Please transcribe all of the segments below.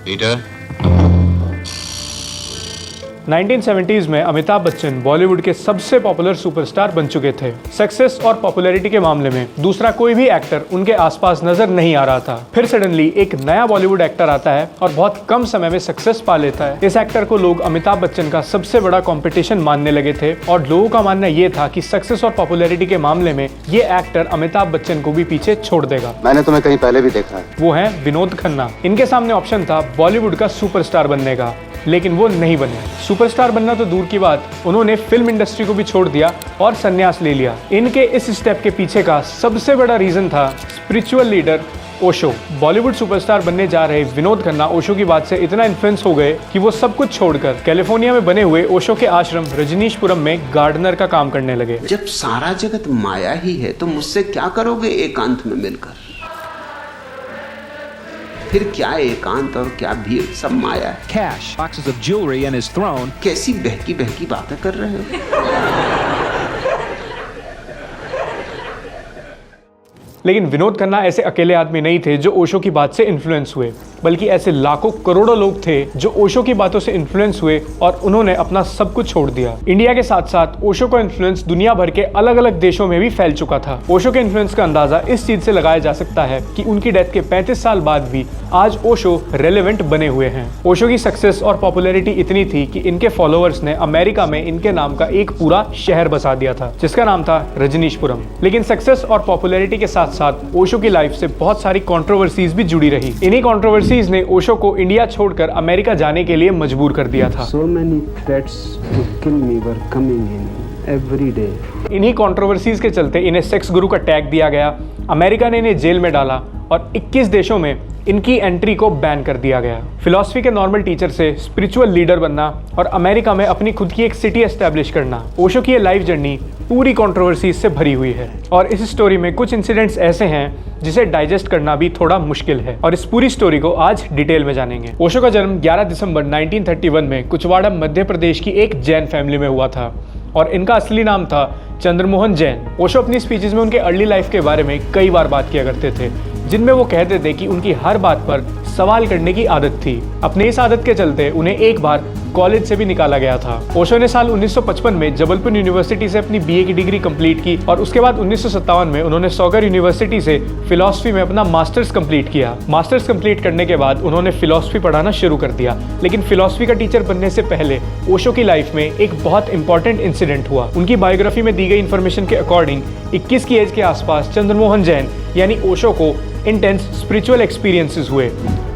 Peter. 1970s में अमिताभ बच्चन बॉलीवुड के सबसे पॉपुलर सुपरस्टार बन चुके थे। सक्सेस और पॉपुलैरिटी के मामले में दूसरा कोई भी एक्टर उनके आसपास नजर नहीं आ रहा था। फिर सडनली एक नया बॉलीवुड एक्टर आता है और बहुत कम समय में सक्सेस पा लेता है। इस एक्टर को लोग अमिताभ बच्चन का सबसे बड़ा कंपटीशन मानने लगे थे और लोगों का मानना ये था कि सक्सेस और पॉपुलैरिटी के मामले में ये एक्टर अमिताभ बच्चन को भी पीछे छोड़ देगा। मैंने तुम्हें कहीं पहले भी देखा है। वो है विनोद खन्ना। इनके सामने ऑप्शन था बॉलीवुड का सुपरस्टार बनने का, लेकिन वो नहीं बने। सुपरस्टार बनना तो दूर की बात, उन्होंने फिल्म इंडस्ट्री को भी छोड़ दिया और संन्यास ले लिया। इनके इस स्टेप के पीछे का सबसे बड़ा रीजन था spiritual leader Osho. Bollywood superstar बनने जा रहे विनोद खन्ना ओशो की बात से इतना इन्फ्लुएंस हो गए कि वो सब कुछ छोड़कर कैलिफोर्निया में बने हुए ओशो के आश्रम रजनीशपुरम में गार्डनर का काम करने लगे। जब सारा जगत माया ही है तो मुझसे क्या करोगे एकांत में मिलकर? फिर क्या एकांत और क्या भीड़, सब माया है। Cash, boxes of jewelry and his throne. कैसी बहकी बहकी बातें कर रहे हो? लेकिन विनोद खन्ना ऐसे अकेले आदमी नहीं थे जो ओशो की बात से इन्फ्लुएंस हुए, बल्कि ऐसे लाखों करोड़ों लोग थे जो ओशो की बातों से इन्फ्लुएंस हुए और उन्होंने अपना सब कुछ छोड़ दिया। इंडिया के साथ साथ ओशो का इन्फ्लुएंस दुनिया भर के अलग अलग देशों में भी फैल चुका था। ओशो के इन्फ्लुएंस का अंदाजा इस चीज से लगाया जा सकता है कि उनकी डेथ के 35 साल बाद भी आज ओशो रेलेवेंट बने हुए हैं। ओशो की सक्सेस और पॉपुलैरिटी इतनी थी कि इनके फॉलोअर्स ने अमेरिका में इनके नाम का एक पूरा शहर बसा दिया था, जिसका नाम था रजनीशपुरम। लेकिन सक्सेस और पॉपुलैरिटी के साथ साथ ओशो की लाइफ से बहुत सारी कंट्रोवर्सीज भी जुड़ी रही। इन्हीं कंट्रोवर्सीज ने ओशो को इंडिया छोड़कर अमेरिका जाने के लिए मजबूर कर दिया था। So many threats to kill me were coming in every day. इन्हीं कंट्रोवर्सीज के चलते इन्हें सेक्स गुरु का टैग दिया गया, अमेरिका ने इन्हें जेल में डाला और 21 देशों में इनकी एंट्री को बैन कर दिया गया। फिलॉसफी के नॉर्मल टीचर से स्पिरिचुअल लीडर बनना और अमेरिका में अपनी खुद की एक सिटी एस्टैब्लिश करना, ओशो की ये लाइफ जर्नी पूरी कंट्रोवर्सीज से भरी हुई है। और इस स्टोरी में कुछ इंसिडेंट्स ऐसे हैं जिसे डाइजेस्ट करना भी थोड़ा मुश्किल है, और इस पूरी स्टोरी को आज डिटेल में जानेंगे। ओशो का जन्म 11 दिसंबर 1931 में कुचवाड़ा मध्य प्रदेश की एक जैन फैमिली में हुआ था और इनका असली नाम था चंद्रमोहन जैन। ओशो अपनी स्पीचेस में उनके अर्ली लाइफ के बारे में कई बार बात किया करते थे, जिनमें वो कहते थे कि उनकी हर बात पर सवाल करने की आदत थी। अपने इस आदत के चलते उन्हें एक बार कॉलेज से भी निकाला गया था। ओशो ने साल 1955 में जबलपुर यूनिवर्सिटी से अपनी बीए की डिग्री कंप्लीट की और उसके बाद 1957 में उन्होंने सॉगर यूनिवर्सिटी से फिलॉसफी में अपना मास्टर्स कंप्लीट किया। मास्टर्स कंप्लीट करने के बाद उन्होंने फिलॉसफी पढ़ाना शुरू कर दिया। लेकिन फिलॉसफी का टीचर बनने से पहले ओशो की लाइफ में एक बहुत इंपॉर्टेंट इंसिडेंट हुआ। उनकी बायोग्राफी में दी गई इन्फॉर्मेशन के अकॉर्डिंग 21 की एज के आसपास चंद्रमोहन जैन यानी ओशो को इंटेंस स्पिरिचुअल एक्सपीरियंसेस हुए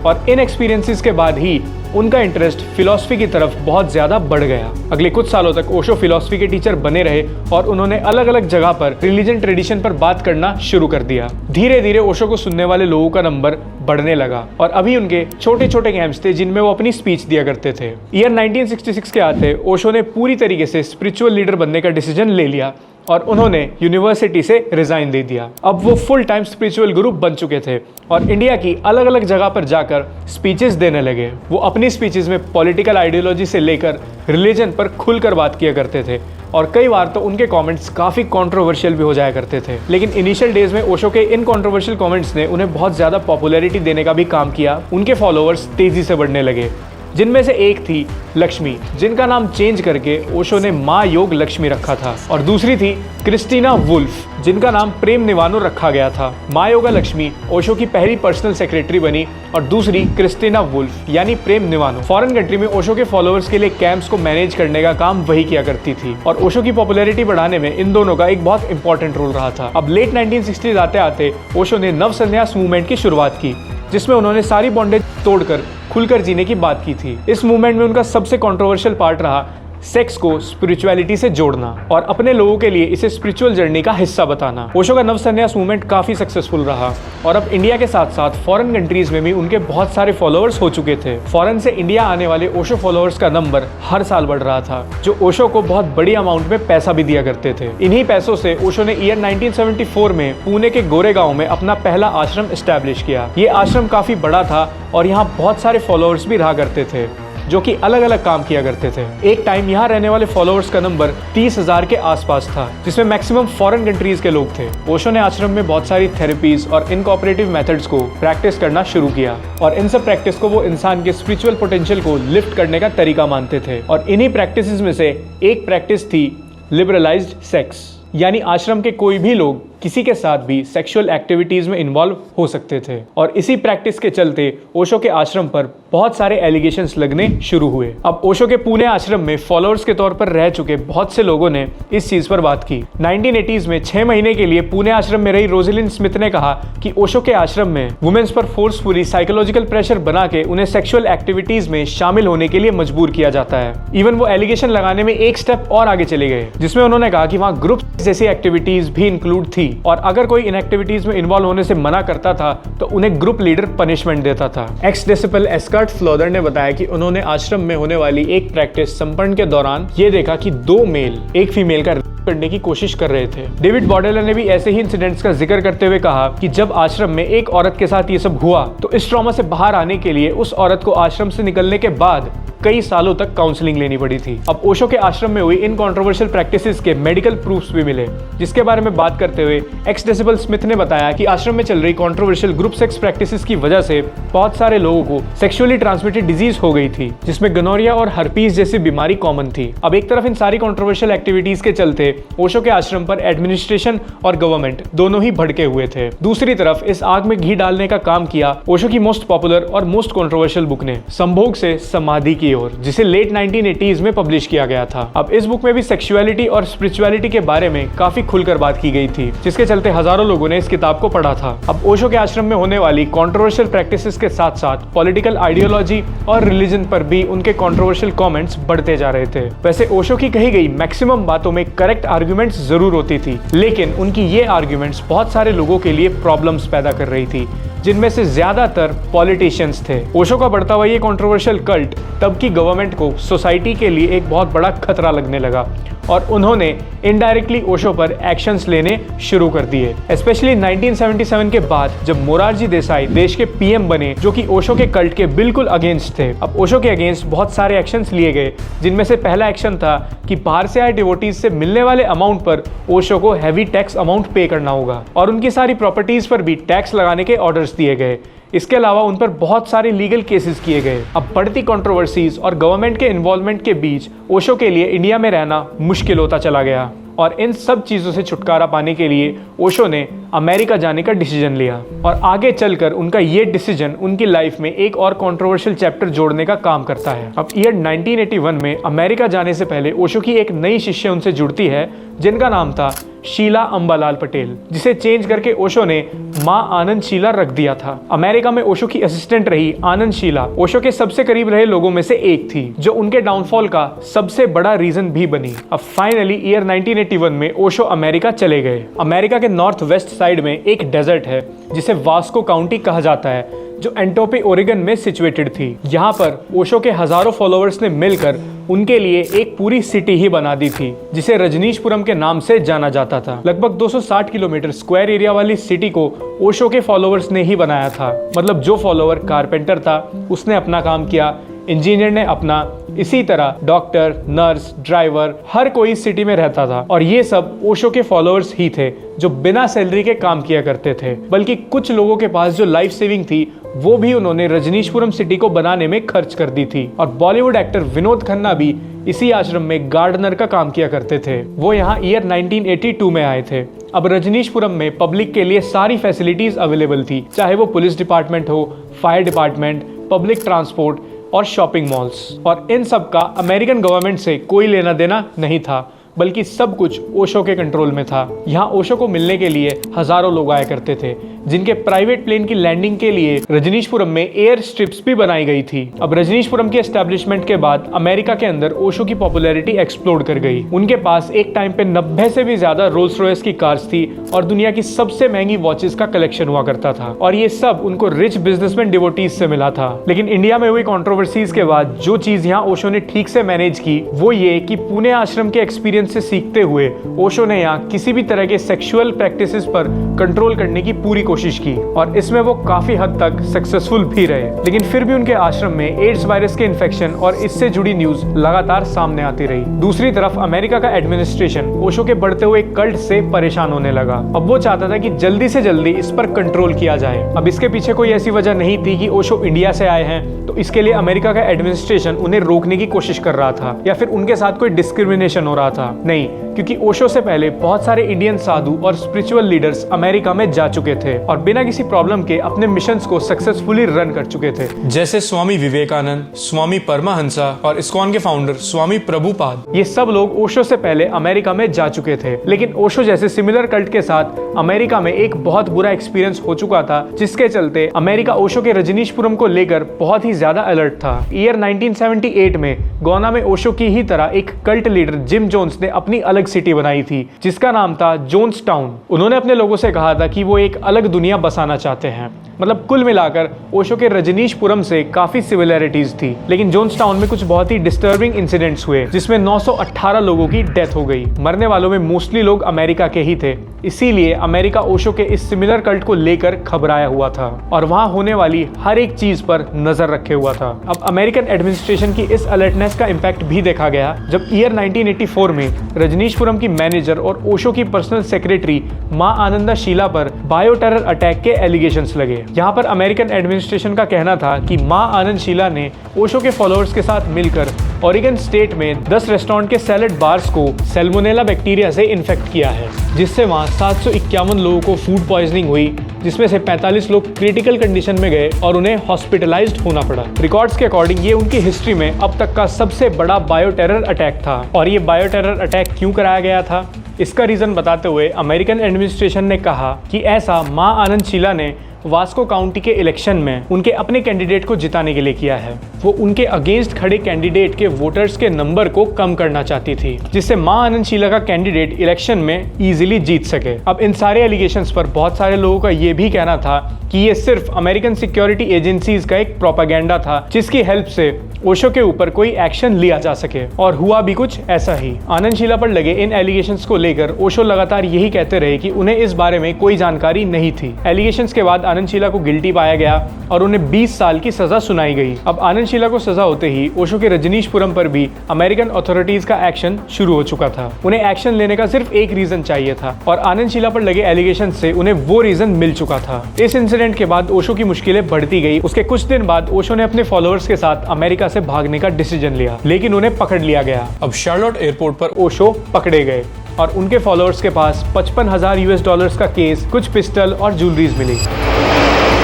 और इन एक्सपीरियंसेस के बाद ही उनका इंटरेस्ट फिलॉसफी की तरफ बहुत ज्यादा बढ़ गया। अगले कुछ सालों तक ओशो फिलॉसफी के टीचर बने रहे और उन्होंने अलग अलग जगह पर रिलीजन ट्रेडिशन पर बात करना शुरू कर दिया। धीरे धीरे ओशो को सुनने वाले लोगों का नंबर बढ़ने लगा और अभी उनके छोटे छोटे कैंप्स थे जिनमें वो अपनी स्पीच दिया करते थे। ईयर 1966 के आते ओशो ने पूरी तरीके से स्पिरिचुअल लीडर बनने का डिसीजन ले लिया और उन्होंने यूनिवर्सिटी से रिजाइन दे दिया। अब वो फुल टाइम स्पिरिचुअल गुरु बन चुके थे और इंडिया की अलग अलग जगह पर जाकर स्पीचेस देने लगे। वो अपनी स्पीचेस में पॉलिटिकल आइडियोलॉजी से लेकर रिलीजन पर खुलकर बात किया करते थे और कई बार तो उनके कमेंट्स काफ़ी कंट्रोवर्शियल भी हो जाया करते थे। लेकिन इनिशियल डेज में ओशो के इन कंट्रोवर्शियल कमेंट्स ने उन्हें बहुत ज़्यादा पॉपुलैरिटी देने का भी काम किया। उनके फॉलोअर्स तेज़ी से बढ़ने लगे, जिनमें से एक थी लक्ष्मी, जिनका नाम चेंज करके ओशो ने माँ योग लक्ष्मी रखा था, और दूसरी थी क्रिस्टीना वुल्फ, जिनका नाम प्रेम निवानो रखा गया था। माँ योगा लक्ष्मी ओशो की पहली पर्सनल सेक्रेटरी बनी और दूसरी क्रिस्टीना वुल्फ यानी प्रेम निवानो फॉरेन कंट्री में ओशो के फॉलोअर्स के लिए कैंप्स को मैनेज करने का काम वही किया करती थी और ओशो की पॉपुलैरिटी बढ़ाने में इन दोनों का एक बहुत इंपॉर्टेंट रोल रहा था। अब लेट 1960s आते आते ओशो ने नव संन्यास मूवमेंट की शुरुआत की, जिसमें उन्होंने सारी बॉन्डेज तोड़कर खुलकर जीने की बात की थी। इस मूवमेंट में उनका सबसे कंट्रोवर्शियल पार्ट रहा सेक्स को स्पिरिचुअलिटी से जोड़ना और अपने लोगों के लिए इसे स्पिरिचुअल जर्नी का हिस्सा बताना। ओशो का नव संन्यास मूवमेंट काफी सक्सेसफुल रहा और अब इंडिया के साथ साथ फॉरेन कंट्रीज में भी उनके बहुत सारे फॉलोअर्स हो चुके थे। फॉरेन से इंडिया आने वाले ओशो फॉलोअर्स का नंबर हर साल बढ़ रहा था, जो ओशो को बहुत बड़ी अमाउंट में पैसा भी दिया करते थे। इन्हीं पैसों से ओशो ने ईयर 1974 में पुणे के गोरेगांव में अपना पहला आश्रम एस्टैब्लिश किया। ये आश्रम काफी बड़ा था और यहाँ बहुत सारे फॉलोअर्स भी रहा करते थे। जो कि अलग अलग काम किया करते थे। एक टाइम यहाँ रहने वाले फॉलोअर्स का नंबर 30,000 के आसपास था, जिसमें मैक्सिमम फॉरेन कंट्रीज के लोग थे। ओशो ने आश्रम में बहुत सारी थेरेपीज और इनकॉपरेटिव मेथड्स को प्रैक्टिस करना शुरू किया और इन सब प्रैक्टिस को वो इंसान के स्पिरिचुअल पोटेंशियल को लिफ्ट करने का तरीका मानते थे। और इन्हीं प्रैक्टिसेस में से एक प्रैक्टिस थी लिबरलाइज्ड सेक्स, यानी आश्रम के कोई भी लोग किसी के साथ भी सेक्सुअल एक्टिविटीज में इन्वॉल्व हो सकते थे। और इसी प्रैक्टिस के चलते ओशो के आश्रम पर बहुत सारे एलिगेशंस लगने शुरू हुए। अब ओशो के पुणे आश्रम में फॉलोअर्स के तौर पर रह चुके बहुत से लोगों ने इस चीज पर बात की। 1980s में 6 महीने के लिए पुणे आश्रम में रही रोजलिन स्मिथ ने कहा कि ओशो के आश्रम में वुमेन्स पर फोर्सफुली साइकोलॉजिकल प्रेशर बना के उन्हें सेक्सुअल एक्टिविटीज में शामिल होने के लिए मजबूर किया जाता है। इवन वो एलिगेशन लगाने में एक स्टेप और आगे चले गए, जिसमें उन्होंने कहा कि वहाँ ग्रुप जैसी एक्टिविटीज भी इंक्लूड थी और अगर कोई इन एक्टिविटीज में इन्वॉल्व होने से मना करता था तो उन्हें ग्रुप लीडर पनिशमेंट देता था। एक्स डिसिपल एस्कर्ट फ्लोदर ने बताया कि उन्होंने आश्रम में होने वाली एक प्रैक्टिस संपन्न के दौरान ये देखा कि 2 मेल एक फीमेल का करने की कोशिश कर रहे थे। डेविड बॉडेलर ने भी ऐसे ही इंसिडेंट्स का जिक्र करते हुए कहा कि जब आश्रम में एक औरत के साथ ये सब हुआ तो इस ट्रॉमा से बाहर आने के लिए उस औरत को आश्रम से निकलने के बाद कई सालों तक काउंसलिंग लेनी पड़ी थी। अब ओशो के आश्रम में हुई इन कंट्रोवर्शियल प्रैक्टिसेस के मेडिकल प्रूफ्स भी मिले, जिसके बारे में बात करते हुए एक्स डेसिबल स्मिथ ने बताया कि आश्रम में चल रही कंट्रोवर्शियल ग्रुप सेक्स प्रैक्टिसेस की वजह से बहुत सारे लोगों को सेक्सुअली ट्रांसमिटेड डिजीज हो गई थी, जिसमें गनोरिया और हर्पीज जैसी बीमारी कॉमन थी। अब एक तरफ इन सारी कंट्रोवर्शियल एक्टिविटीज के चलते ओशो के आश्रम पर एडमिनिस्ट्रेशन और गवर्नमेंट दोनों ही भड़के हुए थे। दूसरी तरफ इस आग में घी डालने का काम किया ओशो की मोस्ट पॉपुलर और मोस्ट कंट्रोवर्शियल बुक ने, संभोग से समाधि की ओर, जिसे लेट 1980s में पब्लिश किया गया था। अब इस बुक में भी सेक्सुअलिटी और स्पिरिचुअलिटी के बारे में काफी खुलकर बात की गई थी, जिसके चलते हजारों लोगों ने इस किताब को पढ़ा था। अब ओशो के आश्रम में होने वाली कंट्रोवर्शियल प्रैक्टिसेस के साथ साथ पॉलिटिकल आइडियोलॉजी और रिलीजन पर भी उनके कंट्रोवर्शियल कमेंट्स बढ़ते जा रहे थे। वैसे ओशो की कही गई मैक्सिमम बातों में करेक्ट आर्ग्यूमेंट्स जरूर होती थी, लेकिन उनकी ये आर्ग्यूमेंट्स बहुत सारे लोगों के लिए प्रॉब्लम्स पैदा कर रही थी, जिनमें से ज्यादातर पॉलिटिशियंस थे। ओशो का बढ़ता हुआ ये कंट्रोवर्शियल कल्ट तब की गवर्नमेंट को सोसाइटी के लिए एक बहुत बड़ा खतरा लगने लगा और उन्होंने इनडायरेक्टली ओशो पर एक्शंस लेने शुरू कर दिए। स्पेशली 1977 के बाद जब मोरारजी देसाई देश के पीएम बने, जो कि ओशो के कल्ट के बिल्कुल अगेंस्ट थे। अब ओशो के अगेंस्ट बहुत सारे एक्शंस लिए गए, जिनमें से पहला एक्शन था कि बाहर से आए डिवोटीज से मिलने वाले अमाउंट पर ओशो को हैवी टैक्स अमाउंट पे करना होगा और उनकी सारी प्रॉपर्टीज पर भी टैक्स लगाने के ऑर्डर्स दिए गए। इसके अलावा उन पर बहुत सारे लीगल केसेस किए गए। अब बढ़ती कंट्रोवर्सीज और गवर्नमेंट के इन्वॉल्वमेंट के बीच ओशो के लिए इंडिया में रहना मुश्किल होता चला गया और इन सब चीज़ों से छुटकारा पाने के लिए ओशो ने अमेरिका जाने का डिसीजन लिया और आगे चलकर उनका ये डिसीजन उनकी लाइफ में एक और कंट्रोवर्शियल चैप्टर जोड़ने का काम करता है। अब ईयर 1981 में अमेरिका जाने से पहले ओशो की एक नई शिष्य उनसे जुड़ती है, जिनका नाम था शीला अंबालाल पटेल, जिसे चेंज करके ओशो ने माँ आनंद शीला रख दिया था। अमेरिका में ओशो की असिस्टेंट रही आनंद शीला ओशो के सबसे करीब रहे लोगों में से एक थी, जो उनके डाउनफॉल का सबसे बड़ा रीजन भी बनी। अब फाइनली ईयर 1981 में ओशो अमेरिका चले गए। अमेरिका के नॉर्थ वेस्ट साइड में एक डेजर्ट है जिसे वास्को काउंटी कहा जाता है, जो एंटोपी ओरेगन में सिचुएटेड थी। यहाँ पर ओशो के हजारों फॉलोअर्स ने मिलकर उनके लिए एक पूरी सिटी ही बना दी थी, जिसे रजनीशपुरम के नाम से जाना जाता था। लगभग 260 किलोमीटर स्क्वायर एरिया वाली सिटी को ओशो के फॉलोअर्स ने ही बनाया था। मतलब जो फॉलोअर कारपेंटर था उसने अपना काम किया, इंजीनियर ने अपना, इसी तरह डॉक्टर, नर्स, ड्राइवर, हर कोई सिटी में रहता था और ये सब ओशो के फॉलोअर्स ही थे जो बिना सैलरी के काम किया करते थे। बल्कि कुछ लोगों के पास जो लाइफ सेविंग थी वो भी उन्होंने रजनीशपुरम सिटी को बनाने में खर्च कर दी थी। और बॉलीवुड एक्टर विनोद खन्ना भी इसी आश्रम में गार्डनर का काम किया करते थे। वो यहाँ ईयर 1982 में आए थे। अब रजनीशपुरम में पब्लिक के लिए सारी फैसिलिटीज अवेलेबल थी, चाहे वो पुलिस डिपार्टमेंट हो, फायर डिपार्टमेंट, पब्लिक ट्रांसपोर्ट और शॉपिंग मॉल्स। और इन सब का अमेरिकन गवर्नमेंट से कोई लेना देना नहीं था, बल्कि सब कुछ ओशो के कंट्रोल में था। यहाँ ओशो को मिलने के लिए हजारों लोग आया करते थे, जिनके प्राइवेट प्लेन की लैंडिंग के लिए रजनीशपुरम में एयर स्ट्रिप्स भी बनाई गई थी। अब रजनीशपुरम के एस्टेब्लिशमेंट के बाद अमेरिका के अंदर ओशो की पॉपुलैरिटी एक्सप्लोड कर गई। उनके पास एक टाइम पे 90 से भी ज्यादा रोल्स रॉयस की कार्स थी और दुनिया की सबसे महंगी वॉचेस का कलेक्शन हुआ करता था। और ये सब उनको रिच बिजनेसमैन डिवोटीज से मिला था। लेकिन इंडिया में हुई कंट्रोवर्सीज के बाद जो चीज यहाँ ओशो ने ठीक से मैनेज की वो ये कि पुणे आश्रम के एक्सपीरियंस एक्सपीरियंस से सीखते हुए ओशो ने यहाँ किसी भी तरह के सेक्सुअल प्रैक्टिसेस पर कंट्रोल करने की पूरी कोशिश की और इसमें वो काफी हद तक सक्सेसफुल भी रहे। लेकिन फिर भी उनके आश्रम में एड्स वायरस के इन्फेक्शन और इससे जुड़ी न्यूज लगातार सामने आती रही। दूसरी तरफ अमेरिका का एडमिनिस्ट्रेशन ओशो के बढ़ते हुए कल्ट से परेशान होने लगा। अब वो चाहता था कि जल्दी से जल्दी इस पर कंट्रोल किया जाए। अब इसके पीछे कोई ऐसी वजह नहीं थी कि ओशो इंडिया से आए हैं तो इसके लिए अमेरिका का एडमिनिस्ट्रेशन उन्हें रोकने की कोशिश कर रहा था या फिर उनके साथ कोई डिस्क्रिमिनेशन हो रहा था। नहीं, क्योंकि ओशो से पहले बहुत सारे इंडियन साधु और स्पिरिचुअल लीडर्स अमेरिका में जा चुके थे और बिना किसी प्रॉब्लम के अपने मिशंस को सक्सेसफुली रन कर चुके थे, जैसे स्वामी विवेकानंद, स्वामी परमहंसा और इस्कॉन के फाउंडर स्वामी प्रभुपाद। ये सब लोग ओशो से पहले अमेरिका में जा चुके थे। लेकिन ओशो जैसे सिमिलर कल्ट के साथ अमेरिका में एक बहुत बुरा एक्सपीरियंस हो चुका था, जिसके चलते अमेरिका ओशो के रजनीशपुरम को लेकर बहुत ही ज्यादा अलर्ट था। ईयर 1978 में गोवा में ओशो की ही तरह एक कल्ट लीडर जिम जोन्स ने अपनी अलग सिटी बनाई थी जिसका नाम था जोन्स टाउन। उन्होंने अपने लोगों से कहा था कि वो एक अलग दुनिया बसाना चाहते हैं। मतलब कुल मिलाकर ओशो के रजनीशपुरम से काफी सिमिलैरिटीज थी। लेकिन जोन्स टाउन में कुछ बहुत ही डिस्टर्बिंग इंसिडेंट्स हुए जिसमें 918 लोगों की डेथ हो गई। मरने वालों में मोस्टली लोग अमेरिका के ही थे। इसीलिए अमेरिका ओशो के इस सिमिलर कल्ट को लेकर घबराया हुआ था और वहां होने वाली हर एक चीज पर नजर रखे हुआ था। अब अमेरिकन एडमिनिस्ट्रेशन की इस अलर्टनेस का इम्पैक्ट भी देखा गया जब ईयर 1984 में रजनीशपुरम की मैनेजर और ओशो की पर्सनल सेक्रेटरी मां आनंदा शीला पर बायो टेरर अटैक के एलिगेशंस लगे। यहाँ पर अमेरिकन एडमिनिस्ट्रेशन का कहना था कि मां आनंद शीला ने ओशो के फॉलोअर्स के साथ मिलकर ओरेगन स्टेट में 10 रेस्टोरेंट के सैलेड बार्स को सैल्मोनेला बैक्टीरिया से इन्फेक्ट किया है, जिससे वहां 751 लोगों को फूड पॉइजनिंग हुई, जिसमें से 45 लोग क्रिटिकल कंडीशन में गए और उन्हें हॉस्पिटलाइज्ड होना पड़ा। रिकॉर्ड्स के अकॉर्डिंग ये उनकी हिस्ट्री में अब तक का सबसे बड़ा बायो टेरर अटैक था। और ये बायो टेरर अटैक क्यों कराया गया था, इसका रीजन बताते हुए अमेरिकन एडमिनिस्ट्रेशन ने कहा कि ऐसा मां आनंद शीला ने वास्को काउंटी के इलेक्शन में उनके अपने कैंडिडेट को जिताने के लिए किया है। वो उनके अगेंस्ट खड़े कैंडिडेट के वोटर्स के नंबर को कम करना चाहती थी, जिससे मां आनंद शीला का कैंडिडेट इलेक्शन में इजीली जीत सके। अब इन सारे एलिगेशंस पर बहुत सारे लोगों का ये भी कहना था कि ये सिर्फ अमेरिकन सिक्योरिटी एजेंसीज का एक प्रोपेगेंडा था जिसकी हेल्प से ओशो के ऊपर कोई एक्शन लिया जा सके। और हुआ भी कुछ ऐसा ही। आनंद शीला पर लगे इन एलिगेशंस को लेकर ओशो लगातार यही कहते रहे कि उन्हें इस बारे में कोई जानकारी नहीं थी। एलिगेशंस के बाद आनंद शीला को गिल्टी पाया गया और उन्हें 20 साल की सजा सुनाई गई। अब आनंद शीला को सजा होते ही ओशो के रजनीशपुरम पर भी अमेरिकन अथॉरिटीज का एक्शन शुरू हो चुका था। उन्हें एक्शन लेने का सिर्फ एक रीजन चाहिए था और आनंद शीला पर लगे एलिगेशन से उन्हें वो रीजन मिल चुका था। इस इंसिडेंट के बाद ओशो की मुश्किलें बढ़ती गई। उसके कुछ दिन बाद ओशो ने अपने फॉलोअर्स के साथ अमेरिका से भागने का डिसीजन लिया, लेकिन उन्हें पकड़ लिया गया। अब शार्लोट एयरपोर्ट पर ओशो पकड़े गए और उनके फॉलोअर्स के पास $55,000 का केस, कुछ पिस्टल और ज्वेलरीज मिली।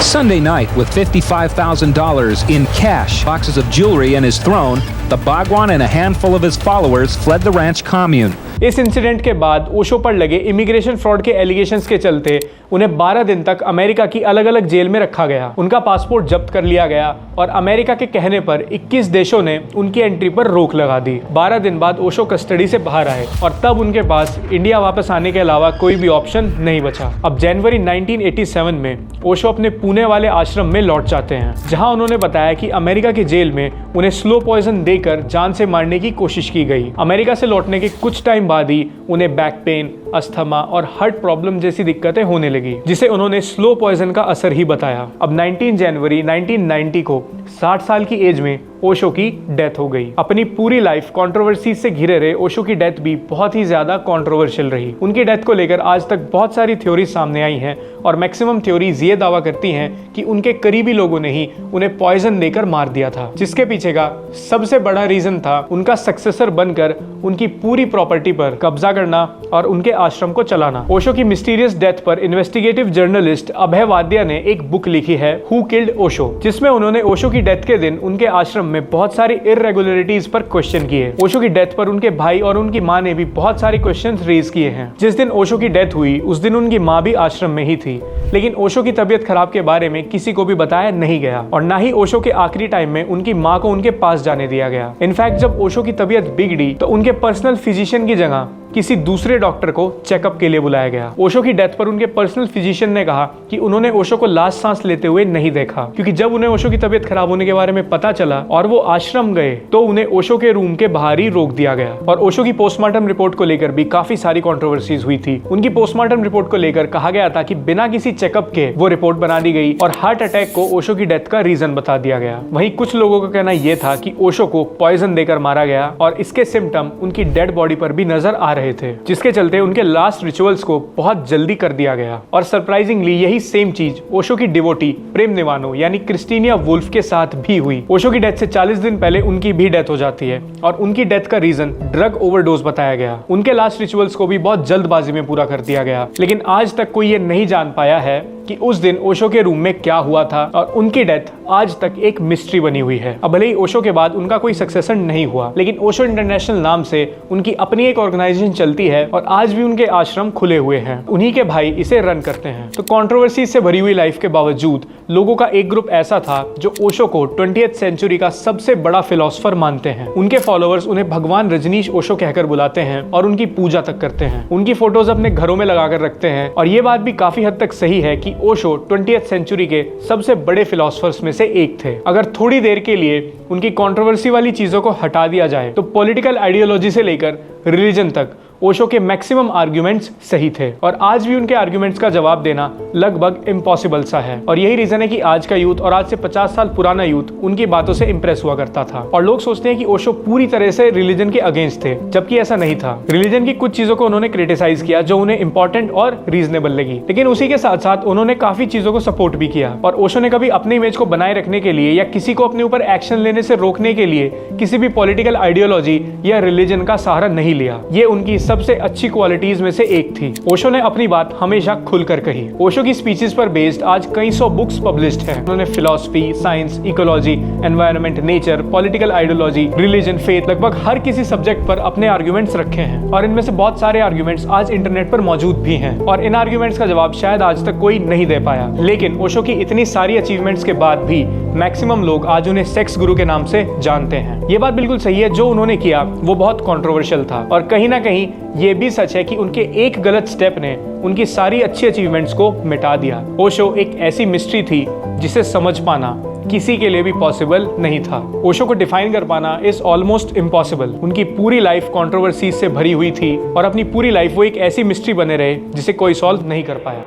Sunday night, with $55,000 in cash, boxes of jewelry, and his throne, the Bhagwan and a handful of his followers fled the ranch commune. इस इंसिडेंट के बाद ओशो पर लगे इमिग्रेशन फ्रॉड के एलिगेशंस के चलते उन्हें 12 दिन तक अमेरिका की अलग अलग जेल में रखा गया। उनका पासपोर्ट जब्त कर लिया गया और अमेरिका के कहने पर 21 देशों ने उनकी एंट्री पर रोक लगा दी। 12 दिन बाद ओशो कस्टडी से बाहर आए और तब उनके पास इंडिया वापस आने के अलावा कोई भी ऑप्शन नहीं बचा। अब जनवरी 1987 में ओशो अपने पुणे वाले आश्रम में लौट जाते हैं, जहां उन्होंने बताया कि अमेरिका की जेल में उन्हें स्लो पॉइजन देकर जान से मारने की कोशिश की गई। अमेरिका से लौटने के कुछ टाइम बाद ही उन्हें बैक पेन, अस्थमा और हार्ट प्रॉब्लम जैसी दिक्कतें होने लगी, जिसे उन्होंने स्लो पॉइजन का असर ही बताया। अब 19 जनवरी 1990 को 60 साल की एज में ओशो की डेथ हो गई। अपनी पूरी लाइफ कंट्रोवर्सी से घिरे रहे ओशो की डेथ भी बहुत ही ज्यादा कंट्रोवर्शियल रही। उनकी डेथ को लेकर आज तक बहुत सारी थ्योरी सामने आई हैं और मैक्सिमम थ्योरीज ये दावा करती हैं कि उनके करीबी लोगों ने ही उन्हें पॉइजन देकर मार दिया था, जिसके पीछे का सबसे बड़ा रीजन था उनका सक्सेसर बनकर उनकी पूरी प्रॉपर्टी पर कब्जा करना और उनके आश्रम को चलाना। ओशो की मिस्टीरियस डेथ पर इन्वेस्टिगेटिव जर्नलिस्ट अभय वाद्या ने एक बुक लिखी है, हु किल्ड ओशो, जिसमें उन्होंने ओशो की डेथ के दिन उनके आश्रम में बहुत सारी इररेगुलरिटीज पर क्वेश्चन किए। ओशो की डेथ पर उनके भाई और उनकी मां ने भी बहुत सारे क्वेश्चंस रेज किए हैं। जिस दिन ओशो की डेथ हुई उस दिन उनकी मां भी आश्रम में ही थी, लेकिन ओशो की तबीयत खराब के बारे में किसी को भी बताया नहीं गया और ना ही ओशो के आखिरी टाइम में उनकी मां को उनके पास जाने दिया गया। इनफैक्ट जब ओशो की तबीयत बिगड़ी तो उनके पर्सनल फिजिशियन की जगह किसी दूसरे डॉक्टर को चेकअप के लिए बुलाया गया। ओशो की डेथ पर उनके पर्सनल फिजिशियन ने कहा कि उन्होंने ओशो को लास्ट सांस लेते हुए नहीं देखा, क्योंकि जब उन्हें ओशो की तबीयत खराब होने के बारे में पता चला और वो आश्रम गए तो उन्हें ओशो के रूम के बाहर ही रोक दिया गया। और ओशो की पोस्टमार्टम रिपोर्ट को लेकर भी काफी सारी कंट्रोवर्सीज हुई थी। उनकी पोस्टमार्टम रिपोर्ट को लेकर कहा गया था कि बिना किसी चेकअप के वो रिपोर्ट बना दी गई और हार्ट अटैक को ओशो की डेथ का रीजन बता दिया गया। वहीं कुछ लोगों का कहना यह था कि ओशो को पॉइजन देकर मारा गया और इसके सिम्टम उनकी डेड बॉडी पर भी नजर आ रहे थे, जिसके चलते उनके लास्ट रिचुअल्स को बहुत जल्दी कर दिया गया। और सरप्राइजिंगली यही सेम चीज ओशो की डिवोटी प्रेम निवानो यानी क्रिस्टीनिया वुल्फ के साथ भी हुई। ओशो की डेथ से 40 दिन पहले उनकी भी डेथ हो जाती है और उनकी डेथ का रीजन ड्रग ओवरडोज बताया गया। उनके लास्ट रिचुअल्स को भी बहुत जल्दबाजी में पूरा कर दिया गया, लेकिन आज तक कोई ये नहीं जान पाया है कि उस दिन ओशो के रूम में क्या हुआ था और उनकी डेथ आज तक एक मिस्ट्री बनी हुई है। अब भले ही ओशो के बाद उनका कोई सक्सेसर नहीं हुआ, लेकिन ओशो इंटरनेशनल नाम से उनकी अपनी एक ऑर्गेनाइजेशन चलती है और आज भी उनके आश्रम खुले हुए हैं। उन्हीं के भाई इसे रन करते हैं। तो कंट्रोवर्सी से भरी हुई लाइफ के बावजूद लोगों का एक ग्रुप ऐसा था जो ओशो को 20th सेंचुरी का सबसे बड़ा फिलोसोफर मानते हैं। उनके फॉलोअर्स उन्हें भगवान रजनीश ओशो कहकर बुलाते हैं और उनकी पूजा तक करते हैं। उनकी फोटोज अपने घरों में लगाकर रखते हैं और ये बात भी काफी हद तक सही है कि ओशो 20th सेंचुरी के सबसे बड़े फिलोसोफर्स में से एक थे। अगर थोड़ी देर के लिए उनकी कंट्रोवर्सी वाली चीजों को हटा दिया जाए तो पॉलिटिकल आइडियोलॉजी से लेकर रिलीजन तक ओशो के मैक्सिमम आर्ग्यूमेंट्स सही थे और आज भी उनके आर्ग्यूमेंट्स का जवाब देना लगभग इम्पॉसिबल सा है। और यही रीजन है कि आज का यूथ और आज से 50 साल पुराना यूथ उनकी बातों से इंप्रेस हुआ करता था और लोग सोचते हैं कि ओशो पूरी तरह से रिलीजन के अगेंस्ट थे, जबकि ऐसा नहीं था। रिलीजन की कुछ चीजों को उन्होंने क्रिटिसाइज किया जो उन्हें इंपॉर्टेंट और रीजनेबल लगी, लेकिन उसी के साथ साथ उन्होंने काफी चीजों को सपोर्ट भी किया। और ओशो ने कभी अपने इमेज को बनाए रखने के लिए या किसी को अपने ऊपर एक्शन लेने से रोकने के लिए किसी भी पॉलिटिकल आइडियोलॉजी या रिलीजन का सहारा नहीं लिया। ये उनकी सबसे अच्छी क्वालिटीज में से एक थी। ओशो ने अपनी बात हमेशा खुलकर कही। ओशो की स्पीचेस पर बेस्ड आज कई सौ बुक्स पब्लिश्ड हैं। उन्होंने philosophy, science, ecology, environment, nature, political ideology, religion, faith, लगभग हर किसी सब्जेक्ट पर अपने आर्ग्यूमेंट्स रखे हैं और इनमें से बहुत सारे आर्ग्यूमेंट्स आज इंटरनेट पर मौजूद भी हैं और इन आर्ग्यूमेंट्स का जवाब शायद आज तक कोई नहीं दे पाया। लेकिन ओशो की इतनी सारी अचीवमेंट्स के बाद भी मैक्सिमम लोग आज उन्हें सेक्स गुरु के नाम से जानते हैं। ये बात बिल्कुल सही है, जो उन्होंने किया वो बहुत कंट्रोवर्शियल था और कहीं ना कहीं ये भी सच है कि उनके एक गलत स्टेप ने उनकी सारी अच्छी अचीवमेंट्स को मिटा दिया। ओशो एक ऐसी मिस्ट्री थी जिसे समझ पाना किसी के लिए भी पॉसिबल नहीं था। ओशो को डिफाइन कर पाना इज ऑलमोस्ट इम्पॉसिबल। उनकी पूरी लाइफ कंट्रोवर्सी से भरी हुई थी और अपनी पूरी लाइफ वो एक ऐसी मिस्ट्री बने रहे जिसे कोई सॉल्व नहीं कर पाया।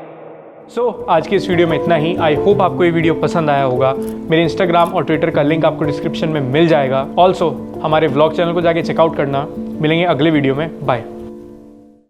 आज की इस वीडियो में इतना ही। आई होप आपको ये वीडियो पसंद आया होगा। मेरे इंस्टाग्राम और ट्विटर का लिंक आपको डिस्क्रिप्शन में मिल जाएगा। ऑल्सो हमारे व्लॉग चैनल को जाके चेकआउट करना। मिलेंगे अगले वीडियो में। बाय।